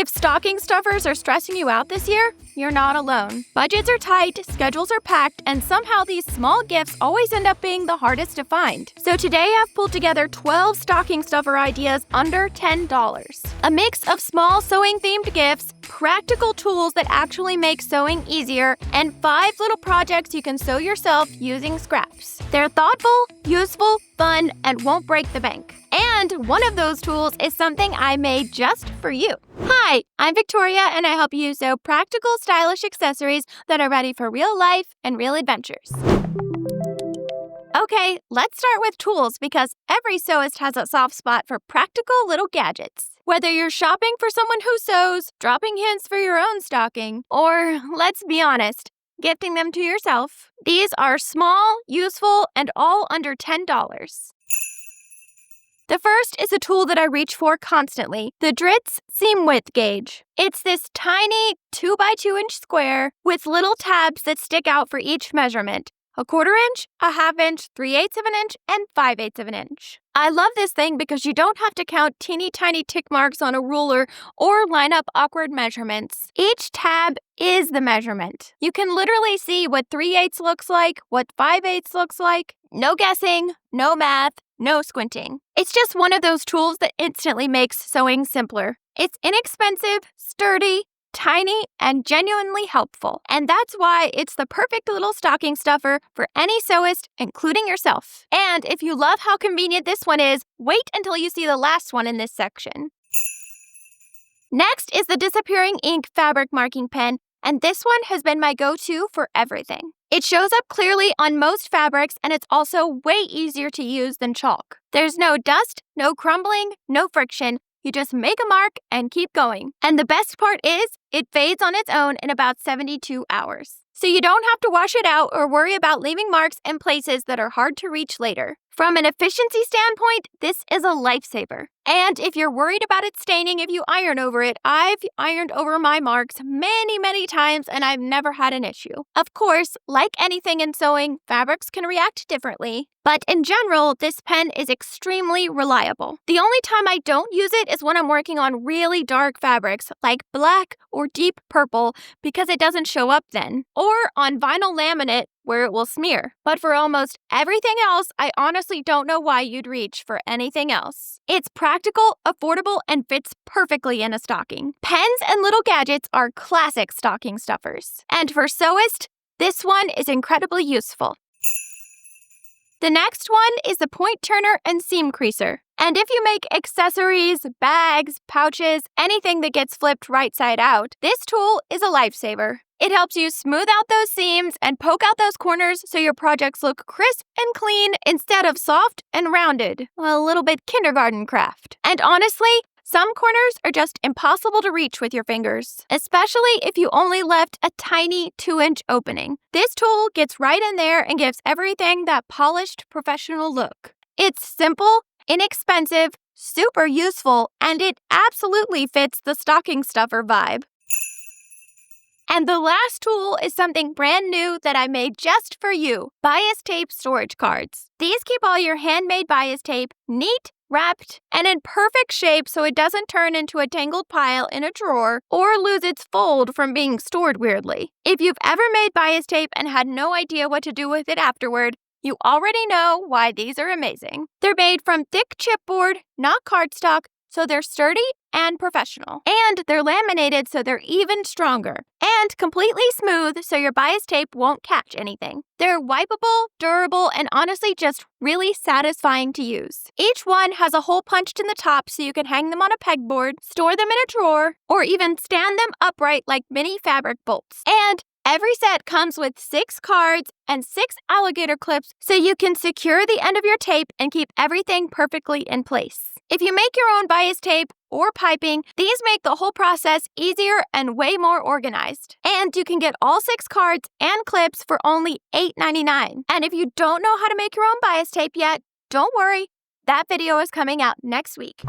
If stocking stuffers are stressing you out this year, you're not alone. Budgets are tight, schedules are packed, and somehow these small gifts always end up being the hardest to find. So today I've pulled together 12 stocking stuffer ideas under $10. A mix of small sewing-themed gifts, practical tools that actually make sewing easier, and 5 little projects you can sew yourself using scraps. They're thoughtful, useful, fun, and won't break the bank. And one of those tools is something I made just for you. Hi, I'm Victoria, and I help you sew practical, stylish accessories that are ready for real life and real adventures. Okay, let's start with tools because every sewist has a soft spot for practical little gadgets. Whether you're shopping for someone who sews, dropping hints for your own stocking, or, let's be honest, gifting them to yourself, these are small, useful, and all under $10. The first is a tool that I reach for constantly, the Dritz Seam Width Gauge. It's this tiny 2x2 inch square with little tabs that stick out for each measurement. 1/4 inch, 1/2 inch, 3/8 of an inch, and 5/8 of an inch. I love this thing because you don't have to count teeny tiny tick marks on a ruler or line up awkward measurements. Each tab is the measurement. You can literally see what 3/8 looks like, what 5/8 looks like. No guessing, no math, no squinting. It's just one of those tools that instantly makes sewing simpler. It's inexpensive, sturdy, tiny, and genuinely helpful. And that's why it's the perfect little stocking stuffer for any sewist, including yourself. And if you love how convenient this one is, wait until you see the last one in this section. Next is the Disappearing Ink fabric marking pen, and this one has been my go-to for everything. It shows up clearly on most fabrics, and it's also way easier to use than chalk. There's no dust, no crumbling, no friction. You just make a mark and keep going. And the best part is, it fades on its own in about 72 hours. So you don't have to wash it out or worry about leaving marks in places that are hard to reach later. From an efficiency standpoint, this is a lifesaver. And if you're worried about it staining if you iron over it, I've ironed over my marks many times and I've never had an issue. Of course, like anything in sewing, fabrics can react differently. But in general, this pen is extremely reliable. The only time I don't use it is when I'm working on really dark fabrics like black or deep purple because it doesn't show up then, or on vinyl laminate where it will smear. But for almost everything else, I honestly don't know why you'd reach for anything else. It's practical, affordable, and fits perfectly in a stocking. Pens and little gadgets are classic stocking stuffers. And for sewists, this one is incredibly useful. The next one is the point turner and seam creaser. And if you make accessories, bags, pouches, anything that gets flipped right side out, this tool is a lifesaver. It helps you smooth out those seams and poke out those corners so your projects look crisp and clean instead of soft and rounded. A little bit kindergarten craft. And honestly, some corners are just impossible to reach with your fingers, especially if you only left a tiny 2-inch opening. This tool gets right in there and gives everything that polished professional look. It's simple, inexpensive, super useful, and it absolutely fits the stocking stuffer vibe. And the last tool is something brand new that I made just for you, bias tape storage cards. These keep all your handmade bias tape neat, wrapped, and in perfect shape so it doesn't turn into a tangled pile in a drawer or lose its fold from being stored weirdly. If you've ever made bias tape and had no idea what to do with it afterward, you already know why these are amazing. They're made from thick chipboard, not cardstock, so they're sturdy and professional. And they're laminated so they're even stronger. And completely smooth so your bias tape won't catch anything. They're wipeable, durable, and honestly just really satisfying to use. Each one has a hole punched in the top so you can hang them on a pegboard, store them in a drawer, or even stand them upright like mini fabric bolts. And every set comes with 6 cards and 6 alligator clips so you can secure the end of your tape and keep everything perfectly in place. If you make your own bias tape or piping, these make the whole process easier and way more organized. And you can get all 6 cards and clips for only $8.99. And if you don't know how to make your own bias tape yet, don't worry, that video is coming out next week.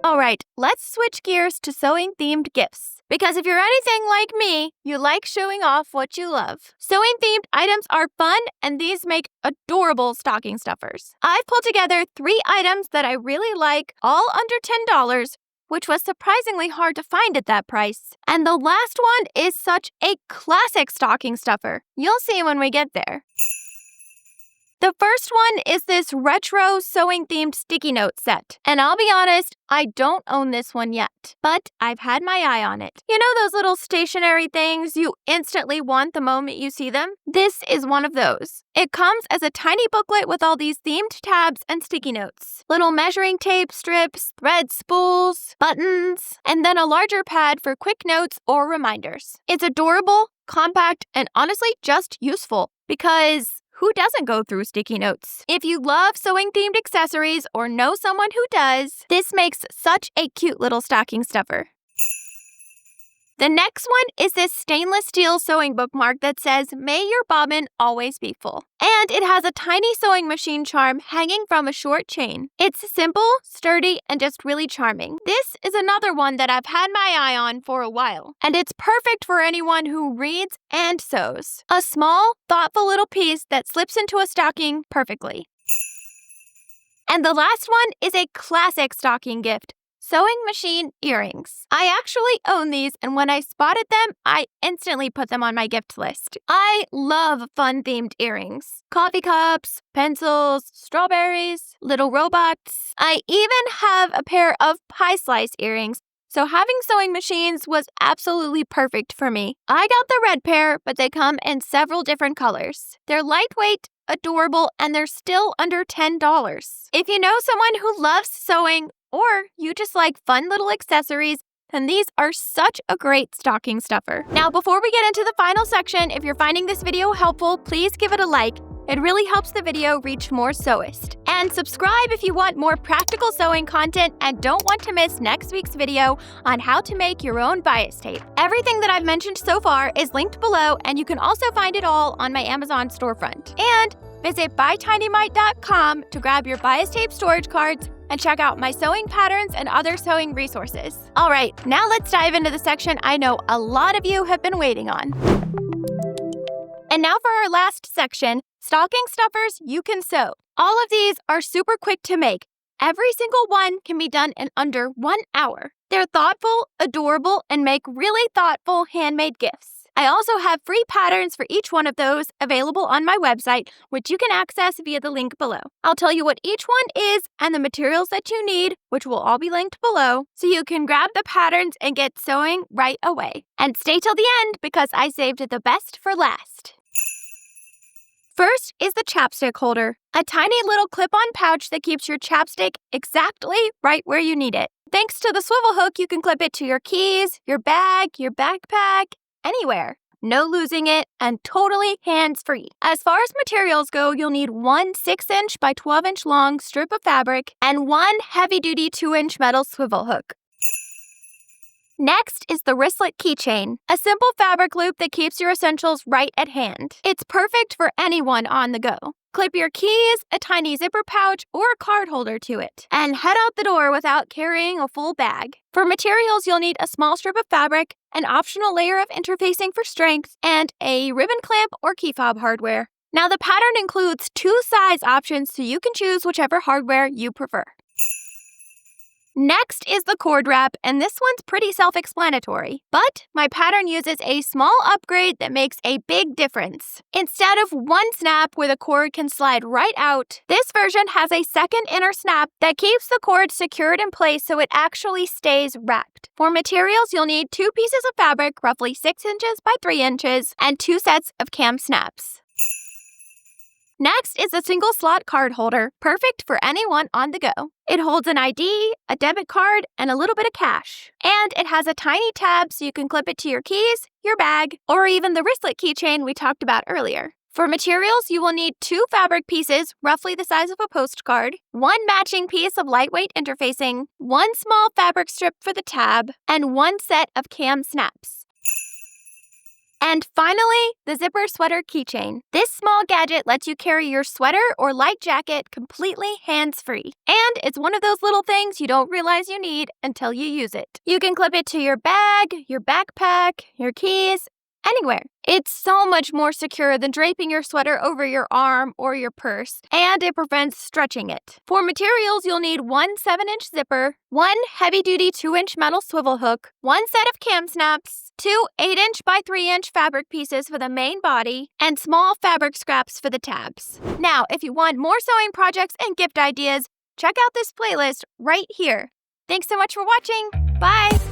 All right, let's switch gears to sewing-themed gifts. Because if you're anything like me, you like showing off what you love. Sewing-themed items are fun, and these make adorable stocking stuffers. I've pulled together 3 items that I really like, all under $10, which was surprisingly hard to find at that price. And the last one is such a classic stocking stuffer. You'll see when we get there. The first one is this retro sewing-themed sticky note set. And I'll be honest, I don't own this one yet, but I've had my eye on it. You know those little stationery things you instantly want the moment you see them? This is one of those. It comes as a tiny booklet with all these themed tabs and sticky notes, little measuring tape strips, thread spools, buttons, and then a larger pad for quick notes or reminders. It's adorable, compact, and honestly just useful because who doesn't go through sticky notes? If you love sewing-themed accessories or know someone who does, this makes such a cute little stocking stuffer. The next one is this stainless steel sewing bookmark that says, "May your bobbin always be full." And it has a tiny sewing machine charm hanging from a short chain. It's simple, sturdy, and just really charming. This is another one that I've had my eye on for a while, and it's perfect for anyone who reads and sews. A small, thoughtful little piece that slips into a stocking perfectly. And the last one is a classic stocking gift. Sewing machine earrings. I actually own these, and when I spotted them, I instantly put them on my gift list. I love fun-themed earrings. Coffee cups, pencils, strawberries, little robots. I even have a pair of pie slice earrings, so having sewing machines was absolutely perfect for me. I got the red pair, but they come in several different colors. They're lightweight, adorable, and they're still under $10. If you know someone who loves sewing, or you just like fun little accessories, then these are such a great stocking stuffer. Now, before we get into the final section, if you're finding this video helpful, please give it a like. It really helps the video reach more sewists. And subscribe if you want more practical sewing content and don't want to miss next week's video on how to make your own bias tape. Everything that I've mentioned so far is linked below, and you can also find it all on my Amazon storefront. And visit buytinymite.com to grab your bias tape storage cards and check out my sewing patterns and other sewing resources. All right, now let's dive into the section I know a lot of you have been waiting on. And now for our last section, stocking stuffers you can sew. All of these are super quick to make. Every single one can be done in under 1 hour. They're thoughtful, adorable, and make really thoughtful handmade gifts. I also have free patterns for each one of those available on my website, which you can access via the link below. I'll tell you what each one is and the materials that you need, which will all be linked below, so you can grab the patterns and get sewing right away. And stay till the end because I saved the best for last. First is the chapstick holder, a tiny little clip-on pouch that keeps your chapstick exactly right where you need it. Thanks to the swivel hook, you can clip it to your keys, your bag, your backpack, anywhere. No losing it, and totally hands-free. As far as materials go, you'll need one 6-inch by 12-inch long strip of fabric and one heavy-duty 2-inch metal swivel hook. Next is the wristlet keychain, a simple fabric loop that keeps your essentials right at hand. It's perfect for anyone on the go. Clip your keys, a tiny zipper pouch, or a card holder to it, and head out the door without carrying a full bag. For materials, you'll need a small strip of fabric, an optional layer of interfacing for strength, and a ribbon clamp or key fob hardware. Now, the pattern includes 2 size options, so you can choose whichever hardware you prefer. Next is the cord wrap, and this one's pretty self-explanatory. But my pattern uses a small upgrade that makes a big difference. Instead of one snap where the cord can slide right out, this version has a second inner snap that keeps the cord secured in place so it actually stays wrapped. For materials, you'll need 2 pieces of fabric, roughly 6 inches by 3 inches, and 2 sets of cam snaps. Next is a single slot card holder, perfect for anyone on the go. It holds an ID, a debit card, and a little bit of cash. And it has a tiny tab so you can clip it to your keys, your bag, or even the wristlet keychain we talked about earlier. For materials, you will need 2 fabric pieces, roughly the size of a postcard, 1 matching piece of lightweight interfacing, 1 small fabric strip for the tab, and 1 set of cam snaps. And finally, the zipper sweater keychain. This small gadget lets you carry your sweater or light jacket completely hands-free. And it's one of those little things you don't realize you need until you use it. You can clip it to your bag, your backpack, your keys, anywhere. It's so much more secure than draping your sweater over your arm or your purse, and it prevents stretching it. For materials, you'll need one 7-inch zipper, one heavy-duty 2-inch metal swivel hook, one set of cam snaps, two 8-inch by 3-inch fabric pieces for the main body, and small fabric scraps for the tabs. Now, if you want more sewing projects and gift ideas, check out this playlist right here. Thanks so much for watching. Bye!